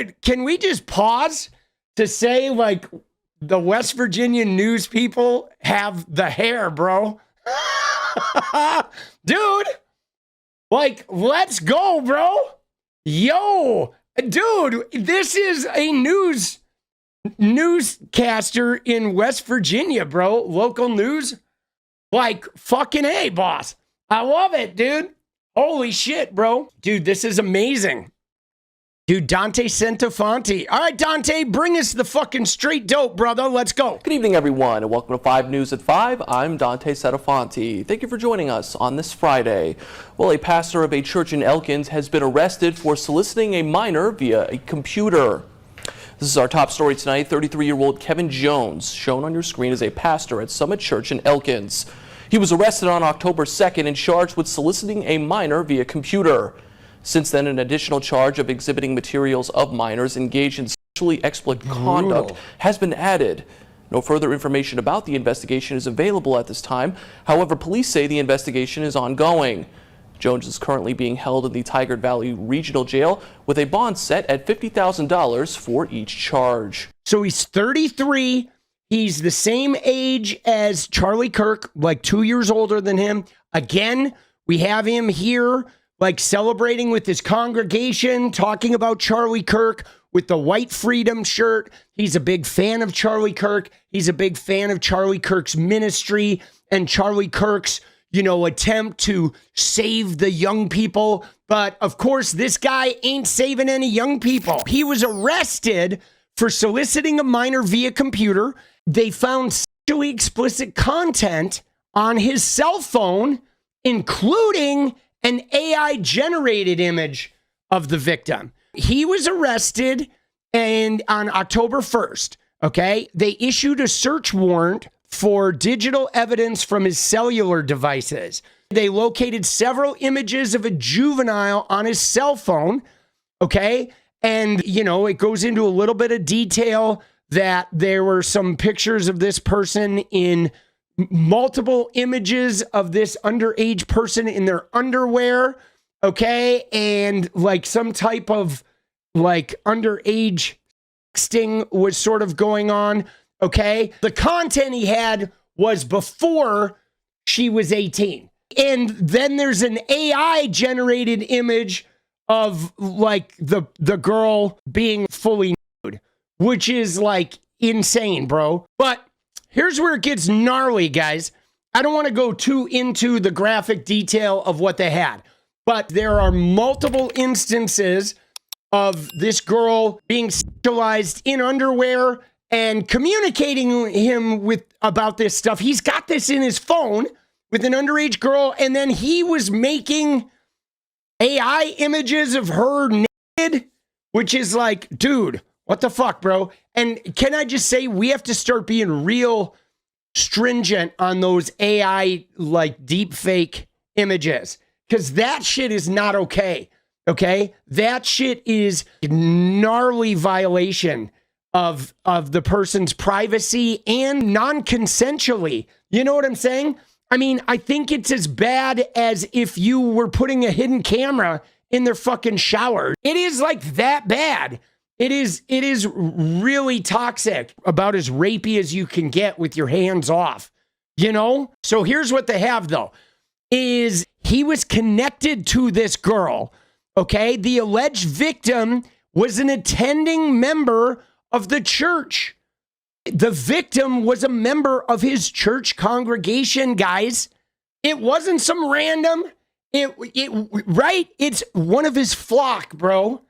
Dude, can we just pause to say, like, the West Virginia news people have the hair, bro? Dude, like, let's go, bro. Yo, dude, this is a newscaster in West Virginia, bro. Local news. Like, fucking A, boss. I love it, dude. Holy shit, bro. Dude, this is amazing. Dude, 𝗙𝗪𝗪𝗀𝗧𝗏. All right, Dante, bring us the fucking straight dope, brother. Let's go. Good evening, everyone, and welcome to 5 News at 5. I'm 𝗙𝗪𝗪𝗀𝗧𝗏. Thank you for joining us on this Friday. Well, a pastor of a church in Elkins has been arrested for soliciting a minor via a computer. This is our top story tonight. 33-year-old Kevin Jones, shown on your screen as a pastor at Summit Church in Elkins. He was arrested on October 2nd and charged with soliciting a minor via computer. Since then, an additional charge of exhibiting materials of minors engaged in sexually explicit conduct has been added. No further information about the investigation is available at this time. However, police say the investigation is ongoing. Jones is currently being held in the Tigard Valley Regional Jail with a bond set at $50,000 for each charge. So he's 33. He's the same age as Charlie Kirk, like 2 years older than him. Again, we have him here, like celebrating with his congregation, talking about Charlie Kirk with the white freedom shirt. He's a big fan of Charlie Kirk. He's a big fan of Charlie Kirk's ministry and Charlie Kirk's, attempt to save the young people. But of course, this guy ain't saving any young people. He was arrested for soliciting a minor via computer. They found sexually explicit content on his cell phone, including an AI-generated image of the victim. He was arrested and on October 1st, okay? They issued a search warrant for digital evidence from his cellular devices. They located several images of a juvenile on his cell phone, okay? And, it goes into a little bit of detail that there were some pictures of this person in multiple images of this underage person in their underwear, okay? And like some type of like underage sexting was sort of going on, okay? The content he had was before she was 18. And then there's an AI generated image of like the girl being fully nude, which is like insane, bro. But here's where it gets gnarly, guys. I don't want to go too into the graphic detail of what they had, but there are multiple instances of this girl being sexualized in underwear and communicating him with about this stuff. He's got this in his phone with an underage girl, and then he was making AI images of her naked, which is like, dude, what the fuck, bro? And can I just say, we have to start being real stringent on those AI like deep fake images, because that shit is not okay. Okay, that shit is gnarly violation of the person's privacy and non-consensually. You know what I'm saying? I mean, I think it's as bad as if you were putting a hidden camera in their fucking shower. It is like that bad. It is really toxic, about as rapey as you can get with your hands off, you know? So here's what they have though, is he was connected to this girl, okay? The alleged victim was an attending member of the church. The victim was a member of his church congregation, guys. It wasn't some random, right? It's one of his flock, bro.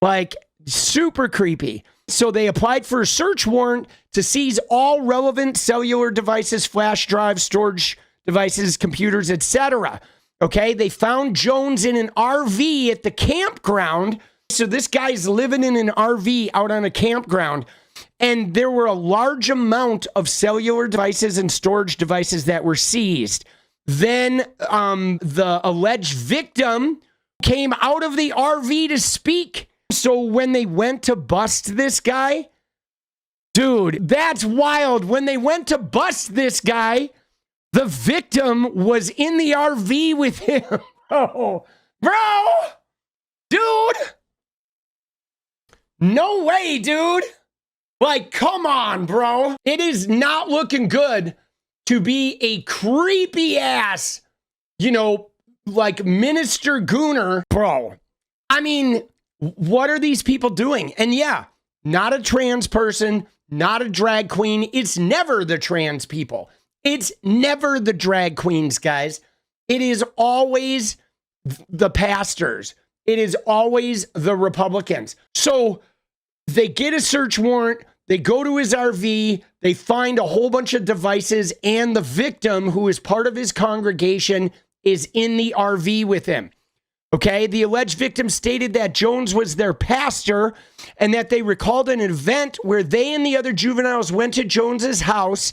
Like, super creepy. So they applied for a search warrant to seize all relevant cellular devices, flash drives, storage devices, computers, etc. Okay, they found Jones in an RV at the campground. So this guy's living in an RV out on a campground, and there were a large amount of cellular devices and storage devices that were seized. Then the alleged victim came out of the RV to speak. So when they went to bust this guy, dude, that's wild. When they went to bust this guy, the victim was in the RV with him. Bro, dude, no way, dude. Like, come on, bro. It is not looking good to be a creepy ass, you know, like minister gooner, bro. I mean, what are these people doing? And yeah, not a trans person, not a drag queen. It's never the trans people. It's never the drag queens, guys. It is always the pastors. It is always the Republicans. So they get a search warrant. They go to his RV. They find a whole bunch of devices, and the victim, who is part of his congregation, is in the RV with him. Okay, the alleged victim stated that Jones was their pastor and that they recalled an event where they and the other juveniles went to Jones's house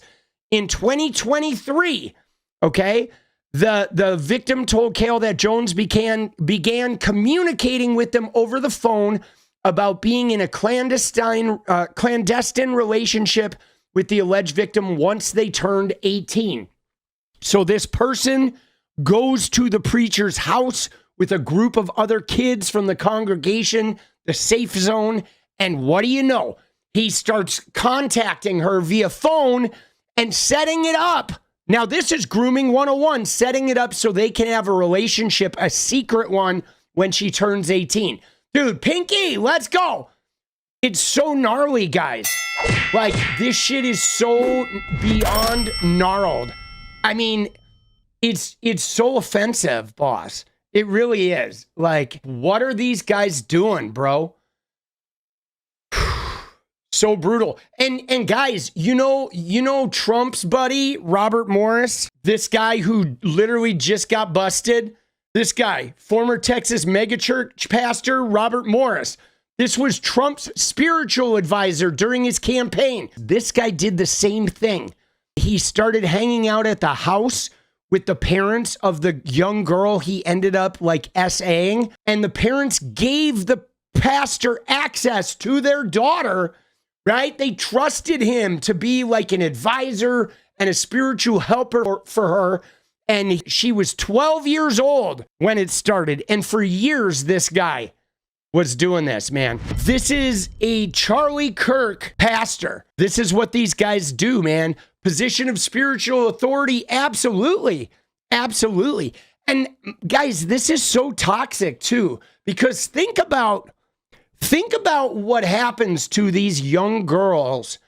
in 2023. Okay, the victim told Kale that Jones began communicating with them over the phone about being in a clandestine relationship with the alleged victim once they turned 18. So this person goes to the preacher's house with a group of other kids from the congregation, the safe zone, and what do you know? He starts contacting her via phone and setting it up. Now, this is Grooming 101, setting it up so they can have a relationship, a secret one, when she turns 18. Dude, Pinky, let's go. It's so gnarly, guys. Like, this shit is so beyond gnarled. I mean, it's so offensive, boss. It really is. Like, what are these guys doing, bro? So brutal. And guys, you know Trump's buddy, Robert Morris, this guy who literally just got busted. This guy, former Texas megachurch pastor, Robert Morris. This was Trump's spiritual advisor during his campaign. This guy did the same thing. He started hanging out at the house with the parents of the young girl he ended up like SAing, and the parents gave the pastor access to their daughter, right? They trusted him to be like an advisor and a spiritual helper for her, and she was 12 years old when it started, and for years this guy was doing this, man. This is a Charlie Kirk pastor. This is what these guys do, man. Position of spiritual authority, absolutely. Absolutely. And guys, this is so toxic too, because think about what happens to these young girls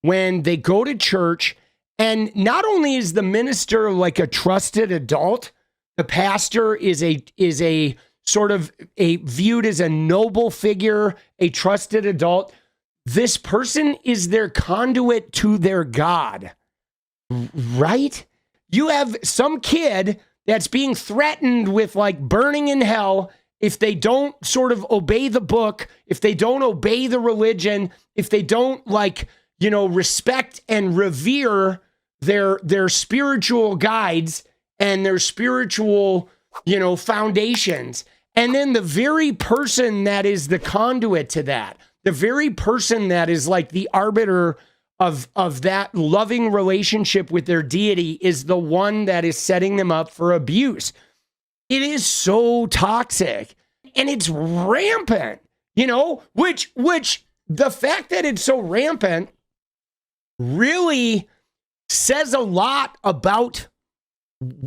when they go to church, and not only is the minister like a trusted adult, the pastor is a sort of viewed as a noble figure, a trusted adult. This person is their conduit to their God, right? You have some kid that's being threatened with like burning in hell if they don't sort of obey the book, if they don't obey the religion, if they don't like, respect and revere their spiritual guides and their spiritual, foundations. And then the very person that is the conduit to that, the very person that is like the arbiter of that loving relationship with their deity is the one that is setting them up for abuse. It is so toxic and it's rampant, which the fact that it's so rampant really says a lot about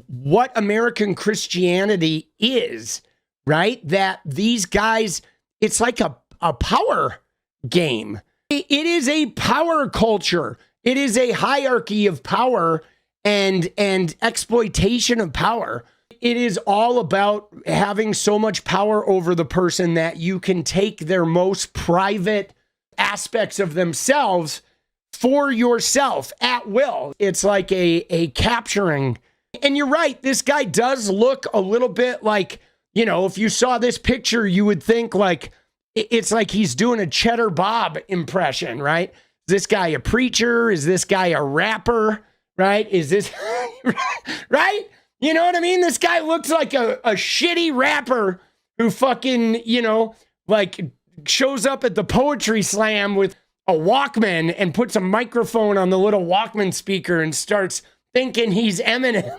what American Christianity is, right? That these guys, it's like a power game. It is a power culture. It is a hierarchy of power and exploitation of power. It is all about having so much power over the person that you can take their most private aspects of themselves for yourself at will. It's like a capturing. And you're right, this guy does look a little bit like, if you saw this picture, you would think like, it's like he's doing a Cheddar Bob impression, right? Is this guy a preacher? Is this guy a rapper, right? Is this, right? You know what I mean? This guy looks like a shitty rapper who fucking, like shows up at the poetry slam with a Walkman and puts a microphone on the little Walkman speaker and starts thinking he's Eminem.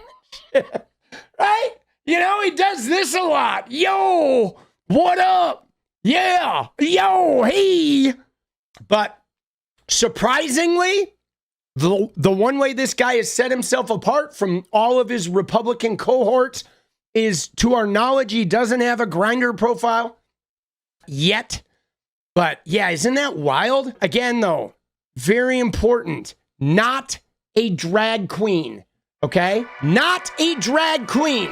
Right? He does this a lot. Yo, what up? Yeah, yo, hey. But surprisingly, the one way this guy has set himself apart from all of his Republican cohorts is, to our knowledge, he doesn't have a Grindr profile yet. But yeah, isn't that wild? Again, though, very important, not a drag queen, okay? Not a drag queen.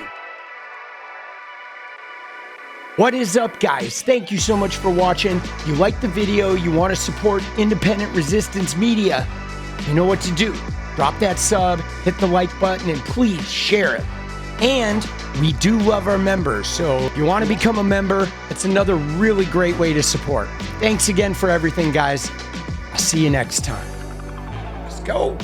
What is up, guys? Thank you so much for watching. You like the video, you want to support independent resistance media, you know what to do. Drop that sub, hit the like button, and please share it. And we do love our members, so if you want to become a member, it's another really great way to support. Thanks again for everything, guys. I'll see you next time. Let's go.